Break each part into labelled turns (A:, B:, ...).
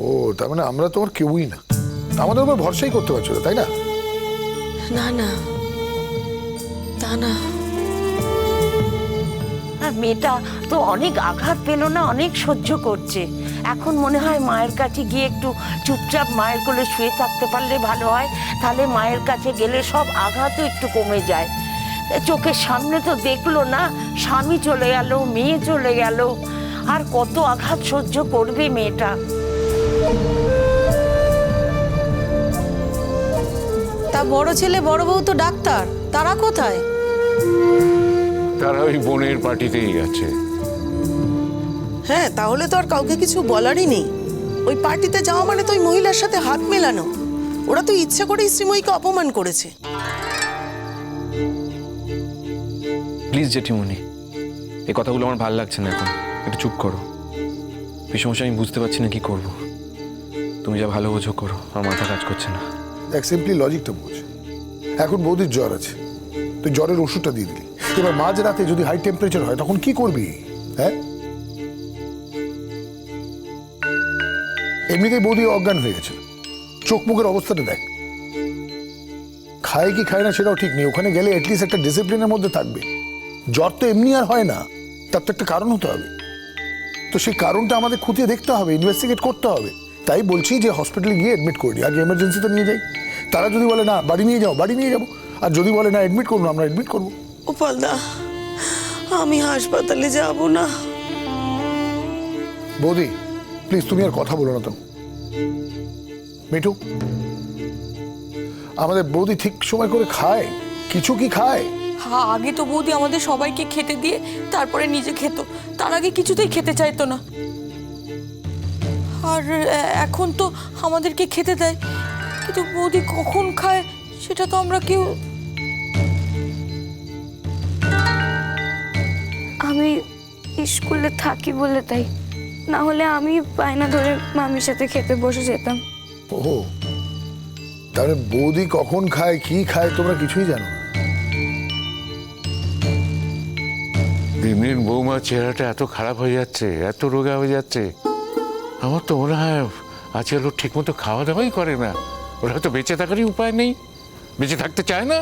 A: ও তার মানে আমরা তোমার কেউই না, আমাদের উপর ভরসাই করতে পারছো না, তাই না?
B: না না, তা না।
C: আর মেয়েটা তো অনেক আঘাত পেল না, অনেক সহ্য করছে। এখন মনে হয় মায়ের কাছে গিয়ে একটু চুপচাপ মায়ের কোলে শুয়ে থাকতে পারলে ভালো হয়, তাহলে মায়ের কাছে গেলে সব আঘাতও একটু কমে যায়। চোখের সামনে তো দেখলো না, স্বামী চলে গেল, মেয়ে চলে গেল, আর কত আঘাত সহ্য করবে মেয়েটা।
B: তা বড় ছেলে বড় বউ তো ডাক্তার, তারা কোথায়?
D: তারা ওই বোনের পার্টিতেই গেছে।
E: হ্যাঁ, তাহলে তো আর কাউকে কিছু বলারই নেই। ওই পার্টিতে যাওয়া মানে তো ওই মহিলার সাথে হাত মেলানো। ওরা তো ইচ্ছা করেই শ্রীময়ীকে অপমান করেছে।
F: প্লিজ জেঠিমণি, এই কথাগুলো আমার ভালো লাগছে না, এখন একটু চুপ করো। পিসমশাই, আমি বুঝতে পারছি না কি করব। তুমি যা ভালো বোঝো করো, আমার মাথা কাজ করছে না।
A: দেখ, সিম্পলি লজিকটা বোঝ। এখন বৌদির জ্বর আছে, তুই জ্বরের ওষুধটা দিয়ে দিলি, এবার মাঝ রাতে যদি হাই টেম্পারেচার হয় তখন কি করবি? হ্যাঁ, এমনিতেই বৌদি অজ্ঞান হয়ে গেছে, চোখ মুখের অবস্থাটা দেখ। খায় কি খায় না সেটাও ঠিক নেই, ওখানে গেলে অ্যাটলিস্ট একটা ডিসিপ্লিনের মধ্যে থাকবে। জ্বর তো এমনি আর হয় না, তার তো একটা কারণ হতে হবে। তো সেই কারণটা আমাদের খুঁটিয়ে দেখতে হবে, ইনভেস্টিগেট করতে হবে। তাই বলছি যে হসপিটালে গিয়ে অ্যাডমিট করে দিই, আগে এমার্জেন্সিতে নিয়ে যাই। তারা যদি বলে না বাড়ি নিয়ে যাও, বাড়ি নিয়ে যাবো। আর যদি বলে না অ্যাডমিট করবো, আমরা অ্যাডমিট করবো।
E: গোপালদা, আমি হাসপাতালে যাব না।
A: বৌদি প্লিজ, তুমি আর কথা বলো না তো। মিঠু, আমাদের বৌদি ঠিক সময় করে খায়? কিছু কি খায়?
G: হ্যাঁ, আগে তো বৌদি আমাদের সবাইকে খেতে দিয়ে তারপরে নিজে খেত, তার আগে কিছুতেই খেতে চাইতো না। আর এখন তো আমাদেরকে খেতে দেয়, কিন্তু বৌদি কখন খায় সেটা তো আমরা কেউ।
H: আমি স্কুলে থাকি বলে তাই, না হলে আমি বায়না ধরে মামির সাথে খেতে বসে যেতাম।
A: ও, তাহলে বৌদি কখন খায় কি খায় তোমরা কিছুই জানো না?
D: দিন দিন বৌমার চেহারাটা এত খারাপ হয়ে যাচ্ছে, এত রোগা হয়ে যাচ্ছে। আমার তো মনে হয় আজকাল ওর ঠিক মতো খাওয়া দাওয়াই করে না। ওরা হয়তো বেঁচে থাকারই উপায় নেই, বেঁচে থাকতে চায় না।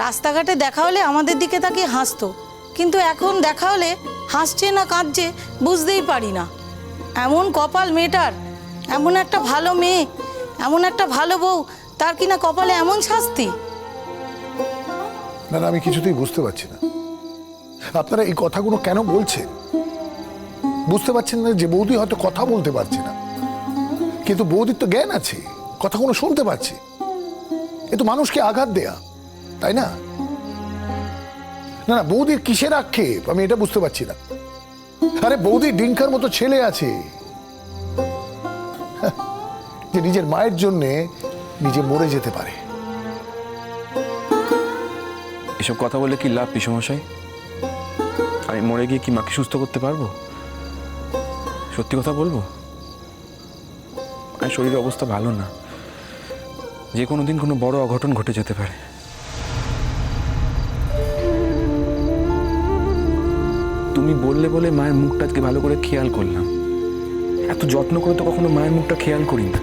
B: রাস্তাঘাটে দেখা হলে আমাদের দিকে তাকিয়ে হাসতো, কিন্তু এখন দেখা হলে হাসছে না কাঁদছে বুঝতেই পারি না। এমন কপাল মেয়েটার, এমন একটা ভালো মেয়ে, এমন একটা ভালো বউ, তার কিনা কপালে এমন শাস্তি।
A: না না, আমি কিছুতেই বুঝতে পারছি না আপনারা এই কথাগুলো কেন বলছেন। বুঝতে পারছেন না যে বৌদি হয়তো কথা বলতে পারছে না, কিন্তু বৌদির তো জ্ঞান আছে, কথাগুলো শুনতে পাচ্ছে। এ তো মানুষকে আঘাত দেয়া, তাই না? না না, বৌদির কিসের আক্ষেপ আমি এটা বুঝতে পারছি না। আরে বৌদির ডিঙ্কার মতো ছেলে আছে যে নিজের মায়ের জন্যে নিজে মরে যেতে পারে।
F: এসব কথা বলে কি লাভ পিসমশাই? আমি মরে গিয়ে কি মাকে সুস্থ করতে পারবো? সত্যি কথা বলবো, আমার শরীরের অবস্থা ভালো না, যে কোনো দিন কোনো বড় অঘটন ঘটে যেতে পারে। তুমি বললে বলে মায়ের মুখটা আজকে ভালো করে খেয়াল করলাম। এত যত্ন করে তো কখনো মায়ের মুখটা খেয়াল করি না,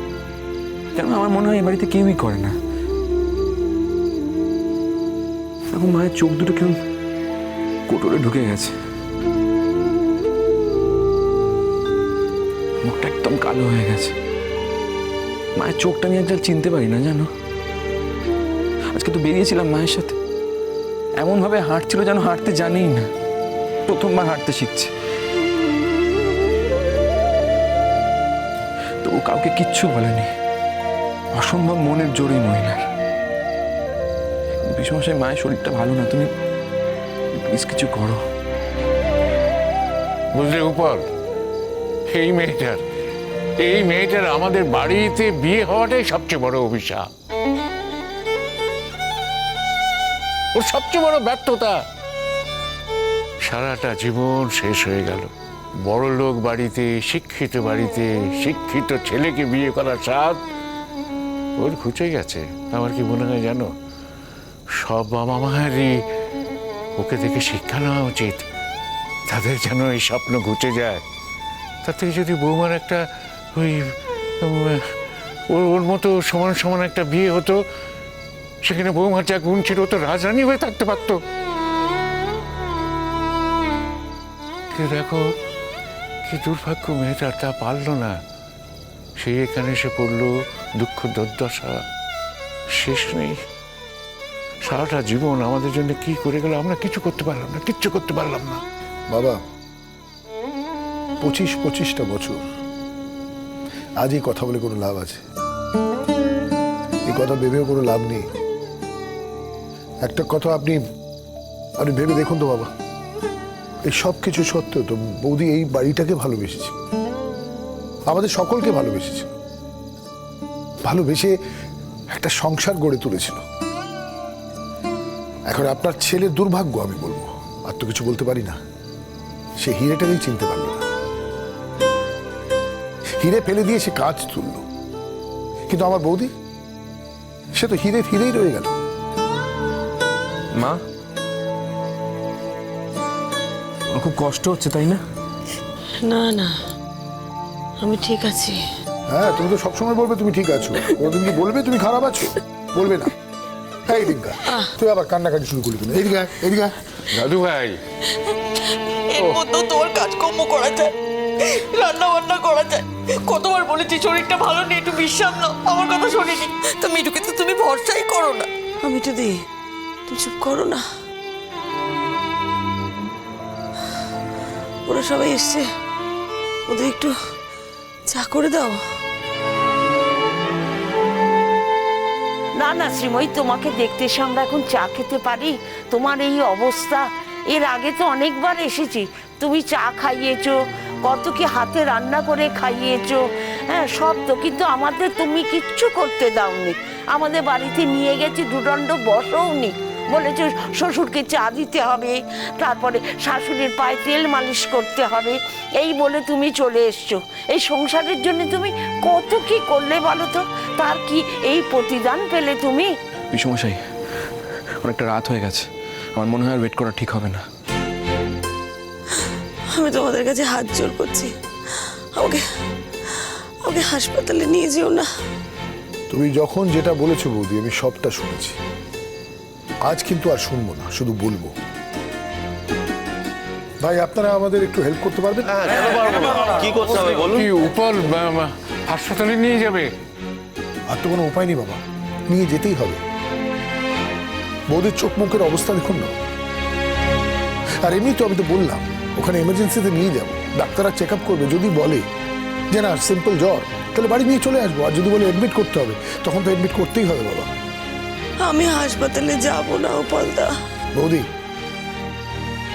F: কেন আমার মনে হয় এই বাড়িতে কেউই করে না। এখন মায়ের চোখ দুটো কেমন কোটরে ঢুকে গেছে, মুখটা একদম কালো হয়ে গেছে। মায়ের চোখটা নিয়ে একদম চিনতে পারি না জানো। আজকে তো বেরিয়েছিলাম মায়ের সাথে, এমন ভাবে হাঁটছিল যেন হাঁটতে জানেই না, প্রথমবার হাঁটতে শিখছে। তবু কাউকে কিচ্ছু বলেনি, অসম্ভব মনের জোরই মহিলার। পিসমশাই, মায়ের শরীরটা ভালো না, তুমি প্লিজ কিছু করো।
D: বুঝলে উপর, এই মেয়েটার আমাদের বাড়িতে বিয়ে হওয়াটাই সবচেয়ে বড় অভিশাপ, ওর সবচেয়ে বড় ব্যর্থতা। সারাটা জীবন শেষ হয়ে গেল। বড় লোক বাড়িতে, শিক্ষিত বাড়িতে শিক্ষিত ছেলেকে বিয়ে করার স্বাদ ওর ঘুচে গেছে। আমার কি মনে হয় জানো, সব বাবা মায়েরই ওকে দেখে শিক্ষা নেওয়া উচিত। তাদের যেন এই স্বপ্ন ঘুচে যায়। তাতে যদি বৌমার একটা ওই ওর মতো সমান সমান একটা বিয়ে হতো, সেখানে বৌমার যা গুণ ছিল তো রাজরানী হয়ে থাকতে পারতো। দেখো কি দুর্ভাগ্য মেয়েটার, তা পারলো না। সেই এখানে এসে পড়লো দুঃখ দুর্দশা, শেষ নেই। সারাটা জীবন আমাদের জন্য কি করে গেল, আমরা কিছু করতে পারলাম না, কিচ্ছু করতে পারলাম না।
A: বাবা 25-25টা বছর, আজ এই কথা বলে কোনো লাভ আছে? এই কথা ভেবেও কোনো লাভ নেই। একটা কথা আপনি ভেবে দেখুন তো বাবা, এই সব কিছু সত্ত্বেও তো বৌদি এই বাড়িটাকে ভালোবেসেছে, আমাদের সকলকে ভালোবেসেছে, ভালোবেসে একটা সংসার গড়ে তুলেছিল। এখন আপনার ছেলের দুর্ভাগ্য আমি বলবো, আর তো কিছু বলতে পারি না, সে হিরেটাকেই চিনতে পারল না। হিরে ফেলে দিয়ে সে কাজ তুলল, কিন্তু আমার বৌদি সে তো হিরেই রয়ে গেল।
F: মা, ওর খুব কষ্ট হচ্ছে তাই না?
E: না না, আমি ঠিক আছি।
A: হ্যাঁ, তুমি তো সবসময় বলবে তুমি ঠিক আছো, কোনদিন কি বলবে তুমি খারাপ আছো? বলবে না। এই দিনকা তুই আবার কান্নাকাটি শুরু করলি কেন? এদিকে আয়, এদিকে আয়।
D: দাদু ভাই,
G: এর মধ্যেও তোমার কাজকর্ম করা যায়, রান্না বান্না করা যায়। কতবার বলেছি শরীরটা ভালো নেই, একটু বিশ্রাম নাও, আমার কথা শোনেনি। তো মিঠুকে তো তুমি ভরসাই করো না।
E: আমি তো দি, তুমি চুপ করো না। ওরা সবাই এসছে, ওদের একটু চা করে দাও।
C: না না শ্রীময়ী, তোমাকে দেখতে এসে আমরা এখন চা খেতে পারি? তোমার এই অবস্থা, এর আগে তো অনেকবার এসেছি, তুমি চা খাইয়েছো, কত কি হাতে রান্না করে খাইয়েছো, হ্যাঁ সব তো, কিন্তু আমাদের তুমি কিচ্ছু করতে দাওনি। আমাদের বাড়িতে নিয়ে গেছি, দুদণ্ড বসওনি, বলেছো শ্বশুরকে চা দিতে হবে, তারপরে শাশুড়ির পায়ে তেল মালিশ করতে হবে, এই বলে তুমি চলে এসছো। এই সংসারের জন্য তুমি কত কি করলে বলো তো, তার কি এই প্রতিদান পেলে তুমি?
F: পিসমশাই, অনেকটা রাত হয়ে গেছে, আমার মনে হয় আর ওয়েট করা ঠিক হবে না।
E: আমি তোমাদের কাছে হাত জোর করছি, আমাকে আমাকে হাসপাতালে নিয়ে যেও না।
A: তুমি যখন যেটা বলেছো বৌদি, আমি সবটা শুনেছি। আজ কিন্তু আর শুনবো না, শুধু বলবো। ভাই, আপনারা আমাদের একটু হেল্প করতে পারবেন?
I: কি করতে হবে বলুন?
D: কি উপর হাসপাতালে নিয়ে যাবে?
A: আর তো কোনো উপায় নেই বাবা, নিয়ে যেতেই হবে। বৌদির চোখ মুখের অবস্থা দেখুন না। আর এমনি তো আমি তো বললাম ওখানে এমার্জেন্সিতে নিয়ে যাবো, ডাক্তাররা চেক আপ করবে, যদি বলে যে না সিম্পল জ্বর, তাহলে বাড়ি নিয়ে চলে আসবো। আর যদি বলে এডমিট করতে হবে, তখন তো এডমিট করতেই হবে বাবা।
E: আমি হাসপাতালে যাব না গোপালদা।
A: বৌদি,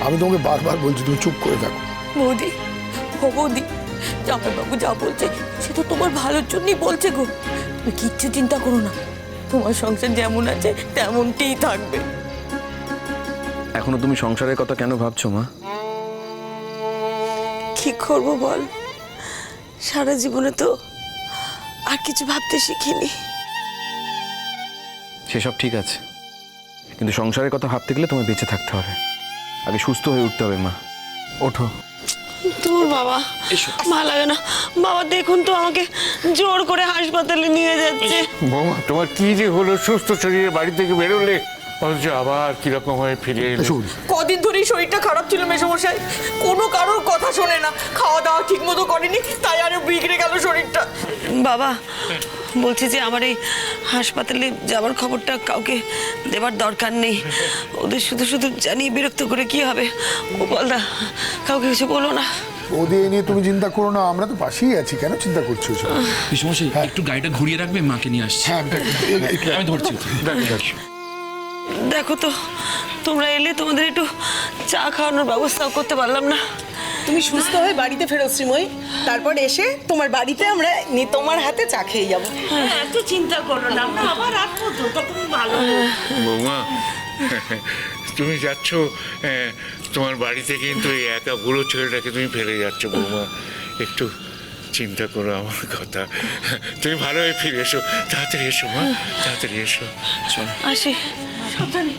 A: আমি তোমাকে বারবার বলছি তুমি চুপ করে থাকো।
G: বৌদি, ও বৌদি, জামাইবাবু যা বলছে সে তো তোমার ভালোর জন্যই বলছে গো। তুমি কিচ্ছু চিন্তা করো না, তোমার সংসার যেমন আছে তেমনটিই থাকবে।
F: এখনো তুমি সংসারের কথা কেন ভাবছো মা?
E: কি করবো বল, সারা জীবনে তো আর কিছু ভাবতে শিখিনি।
F: সেসব ঠিক আছে, কিন্তু সংসারের কথা ভাবতে গেলে তোমায় বেঁচে থাকতে হবে, আগে সুস্থ হয়ে উঠতে হবে। মা ওঠো।
E: তোর বাবা ভালো লাগে না বাবা, দেখুন তো আমাকে জোর করে হাসপাতালে নিয়ে যাচ্ছে।
D: বৌমা, তোমার কি যে হলো? সুস্থ শরীরে বাড়ি থেকে বেরোলে, অথচ আবার কিরকম হয়ে ফিরে এলে।
G: কদিন ধরেই শরীরটা খারাপ ছিল মেসোমশাই, কোনো কারোর কথা শোনে না, খাওয়া দাওয়া ঠিক মতো করেনি, তাই আরো বিগড়ে গেল শরীরটা।
E: বাবা বলছি যে আমার এই হাসপাতালে যাওয়ার খবরটা কাউকে দেবার দরকার নেই, ওদের শুধু শুধু জানিয়ে বিরক্ত করে কি হবে। গোপালদা, কাউকে কিছু বলো না।
A: বৌদি, এ নিয়ে তুমি চিন্তা করো না, আমরা তো পাশেই আছি, কেন চিন্তা করছো?
F: পিসমশাই, একটু গাড়িটা ঘুরিয়ে রাখবে, মাকে নিয়ে আসছি।
A: হ্যাঁ,
F: আমি ধরছি।
E: দেখো তো, তোমরা এলে তোমাদের একটু চা খাওয়ানোর ব্যবস্থাও করতে পারলাম না।
J: তুমি সুস্থ হয়ে বাড়িতে ফেরো শ্রীময়ী, তারপর এসে তোমার বাড়িতে আমরা তোমার হাতে চা খেয়ে যাবো।
C: এত চিন্তা করো না, আমরা আবার আসবো তো, তখন ভালো।
D: বৌমা, তুমি যাচ্ছ তোমার বাড়িতে, কিন্তু এই একা বুড়ো ছেলেটাকে তুমি ফেলে যাচ্ছ। বৌমা, একটু চিন্তা করো আমার কথা, তুমি ভালো হয়ে ফিরে এসো, তাড়াতাড়ি এসো মা, তাড়াতাড়ি এসো।
E: আসি।
C: সাবধানে।